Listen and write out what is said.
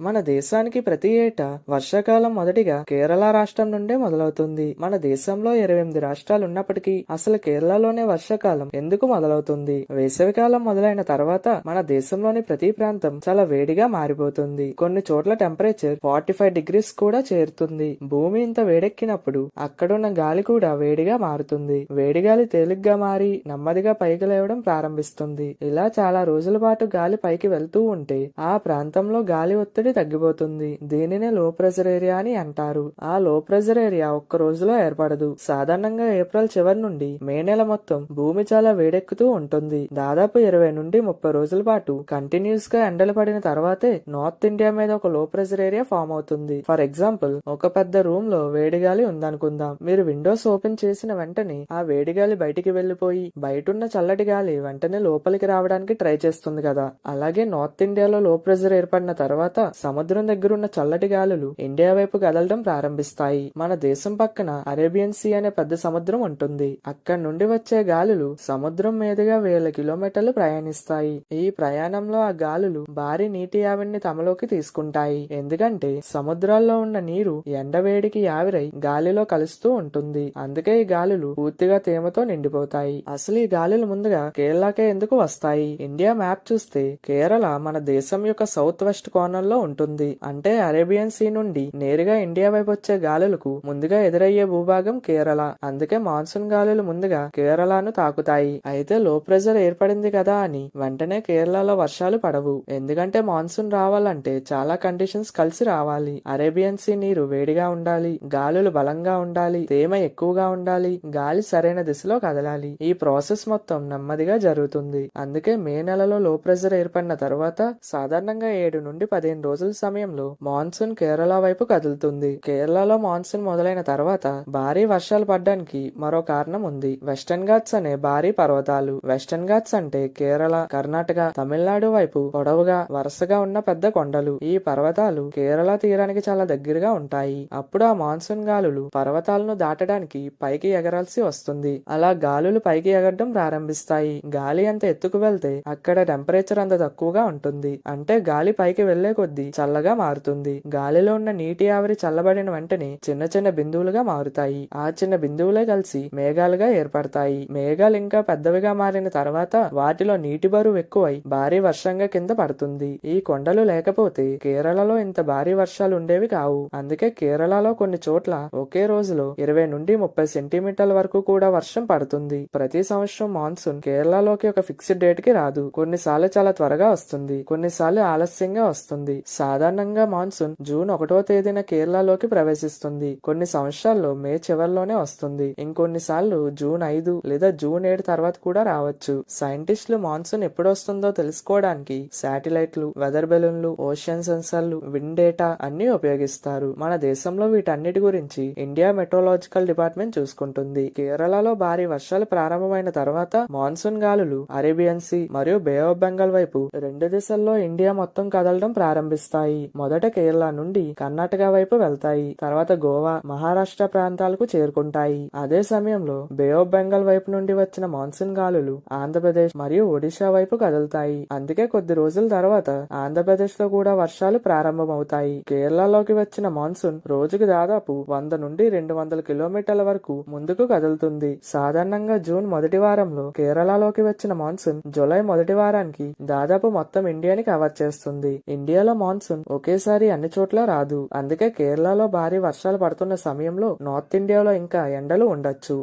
మన దేశానికి ప్రతి ఏటా వర్షాకాలం మొదటిగా కేరళ రాష్ట్రం నుండే మొదలవుతుంది. మన దేశంలో 28 రాష్ట్రాలు ఉన్నప్పటికీ అసలు కేరళలోనే వర్షాకాలం ఎందుకు మొదలవుతుంది? వేసవికాలం మొదలైన తర్వాత మన దేశంలోని ప్రతి ప్రాంతం చాలా వేడిగా మారిపోతుంది. కొన్ని చోట్ల టెంపరేచర్ 45 డిగ్రీస్ కూడా చేరుతుంది. భూమి ఇంత వేడెక్కినప్పుడు అక్కడున్న గాలి కూడా వేడిగా మారుతుంది. వేడి గాలి తేలిగ్గా మారి నెమ్మదిగా పైకి లేవడం ప్రారంభిస్తుంది. ఇలా చాలా రోజుల పాటు గాలి పైకి వెళ్తూ ఉంటే ఆ ప్రాంతంలో గాలి ఒత్తిడి తగ్గిపోతుంది. దీనినే లో ప్రెషర్ ఏరియా అని అంటారు. ఆ లో ప్రెషర్ ఏరియా ఒక్క రోజులో ఏర్పడదు. సాధారణంగా ఏప్రిల్ చివరి నుండి మే నెల మొత్తం భూమి చాలా వేడెక్కుతూ ఉంటుంది. దాదాపు 20 నుండి 30 రోజుల పాటు కంటిన్యూస్ గా ఎండలు పడిన తర్వాతే నార్త్ ఇండియా మీద ఒక లో ప్రెషర్ ఏరియా ఫామ్ అవుతుంది. ఫర్ ఎగ్జాంపుల్, ఒక పెద్ద రూమ్ లో వేడిగాలి ఉందనుకుందాం. మీరు విండోస్ ఓపెన్ చేసిన వెంటనే ఆ వేడిగాలి బయటికి వెళ్లిపోయి బయటున్న చల్లటి గాలి వెంటనే లోపలికి రావడానికి ట్రై చేస్తుంది కదా. అలాగే నార్త్ ఇండియాలో లో ప్రెషర్ ఏర్పడిన తర్వాత సముద్రం దగ్గరున్న చల్లటి గాలులు ఇండియా వైపు కదలడం ప్రారంభిస్తాయి. మన దేశం పక్కన అరేబియన్ సీ అనే పెద్ద సముద్రం ఉంటుంది. అక్కడి నుండి వచ్చే గాలులు సముద్రం మీదుగా వేల కిలోమీటర్లు ప్రయాణిస్తాయి. ఈ ప్రయాణంలో ఆ గాలులు భారీ నీటి ఆవిరిని తమలోకి తీసుకుంటాయి. ఎందుకంటే సముద్రాల్లో ఉన్న నీరు ఎండవేడికి ఆవిరై గాలిలో కలుస్తూ ఉంటుంది. అందుకే ఈ గాలులు పూర్తిగా తేమతో నిండిపోతాయి. అసలు ఈ గాలులు ముందుగా కేరళకే ఎందుకు వస్తాయి? ఇండియా మ్యాప్ చూస్తే కేరళ మన దేశం యొక్క సౌత్ వెస్ట్ కోణంలో ఉంటుంది. అంటే అరేబియన్ సీ నుండి నేరుగా ఇండియా వైపు వచ్చే గాలులకు ముందుగా ఎదురయ్యే భూభాగం కేరళ. అందుకే మాన్సూన్ గాలులు ముందుగా కేరళను తాకుతాయి. అయితే లో ప్రెషర్ ఏర్పడింది కదా అని వెంటనే కేరళలో వర్షాలు పడవు. ఎందుకంటే మాన్సూన్ రావాలంటే చాలా కండిషన్స్ కలిసి రావాలి. అరేబియన్ సీ నీరు వేడిగా ఉండాలి, గాలులు బలంగా ఉండాలి, తేమ ఎక్కువగా ఉండాలి, గాలి సరైన దిశలో కదలాలి. ఈ ప్రాసెస్ మొత్తం నెమ్మదిగా జరుగుతుంది. అందుకే మే నెలలో లో ప్రెషర్ ఏర్పడిన తర్వాత సాధారణంగా 7 నుండి 15 రోజుల సమయంలో మాన్సూన్ కేరళ వైపు కదులుతుంది. కేరళలో మాన్సూన్ మొదలైన తర్వాత భారీ వర్షాలు పడడానికి మరో కారణం ఉంది. వెస్టర్న్ ఘాట్స్ అనే భారీ పర్వతాలు. వెస్టర్న్ ఘాట్స్ అంటే కేరళ, కర్ణాటక, తమిళనాడు వైపు పొడవుగా వరుసగా ఉన్న పెద్ద కొండలు. ఈ పర్వతాలు కేరళ తీరానికి చాలా దగ్గరగా ఉంటాయి. అప్పుడు ఆ మాన్సూన్ గాలులు పర్వతాలను దాటడానికి పైకి ఎగరాల్సి వస్తుంది. అలా గాలులు పైకి ఎగరడం ప్రారంభిస్తాయి. గాలి అంత ఎత్తుకు వెళ్తే అక్కడ టెంపరేచర్ అంత తక్కువగా ఉంటుంది. అంటే గాలి పైకి వెళ్లే కొద్దీ చల్లగా మారుతుంది. గాలిలో ఉన్న నీటి ఆవిరి చల్లబడిన వెంటనే చిన్న చిన్న బిందువులుగా మారుతాయి. ఆ చిన్న బిందువులే కలిసి మేఘాలుగా ఏర్పడతాయి. మేఘాలు ఇంకా పెద్దవిగా మారిన తర్వాత వాటిలో నీటి బరువు ఎక్కువై భారీ వర్షంగా కింద పడుతుంది. ఈ కొండలు లేకపోతే కేరళలో ఇంత భారీ వర్షాలు ఉండేవి కావు. అందుకే కేరళలో కొన్ని చోట్ల ఒకే రోజులో 20 నుండి 30 సెంటీమీటర్ల వరకు కూడా వర్షం పడుతుంది. ప్రతి సంవత్సరం మాన్సూన్ కేరళలోకి ఒక ఫిక్స్డ్ డేట్ కి రాదు. కొన్నిసార్లు చాలా త్వరగా వస్తుంది, కొన్నిసార్లు ఆలస్యంగా వస్తుంది. సాధారణంగా మాన్సూన్ జూన్ 1వ తేదీన కేరళలోకి ప్రవేశిస్తుంది. కొన్ని సంవత్సరాల్లో మే చివరిలోనే వస్తుంది. ఇంకొన్నిసార్లు జూన్ 5 లేదా జూన్ 7 తర్వాత కూడా రావచ్చు. సైంటిస్టులు మాన్సూన్ ఎప్పుడు వస్తుందో తెలుసుకోవడానికి శాటిలైట్లు, వెదర్ బెలూన్లు, ఓషన్ సెన్సర్లు, విండ్ డేటా అన్ని ఉపయోగిస్తారు. మన దేశంలో వీటన్నిటి గురించి ఇండియా మెట్రోలాజికల్ డిపార్ట్మెంట్ చూసుకుంటుంది. కేరళలో భారీ వర్షాలు ప్రారంభమైన తర్వాత మాన్సూన్ గాలులు అరేబియన్ సీ మరియు బే ఆఫ్ బెంగాల్ వైపు రెండు దిశల్లో ఇండియా మొత్తం కదలడం ప్రారంభిస్తాయి. మొదట కేరళ నుండి కర్ణాటక వైపు వెళ్తాయి. తర్వాత గోవా, మహారాష్ట్ర ప్రాంతాలకు చేరుకుంటాయి. అదే సమయంలో బే ఆఫ్ బెంగాల్ వైపు నుండి వచ్చిన మాన్సూన్ గాలులు ఆంధ్రప్రదేశ్ మరియు ఒడిశా వైపు కదులుతాయి. అందుకే కొద్ది రోజుల తర్వాత ఆంధ్రప్రదేశ్ లో కూడా వర్షాలు ప్రారంభమవుతాయి. కేరళలోకి వచ్చిన మాన్సూన్ రోజుకు దాదాపు 100 నుండి 200 కిలోమీటర్ల వరకు ముందుకు కదులుతుంది. సాధారణంగా జూన్ మొదటి వారంలో కేరళలోకి వచ్చిన మాన్సూన్ జూలై మొదటి వారానికి దాదాపు మొత్తం ఇండియాని కవర్ చేస్తుంది. ఇండియాలో మాన్సూన్ ఒకేసారి అన్ని చోట్ల రాదు. అందుకే కేరళలో భారీ వర్షాలు పడుతున్న సమయంలో నార్త్ ఇండియాలో ఇంకా ఎండలు ఉండొచ్చు.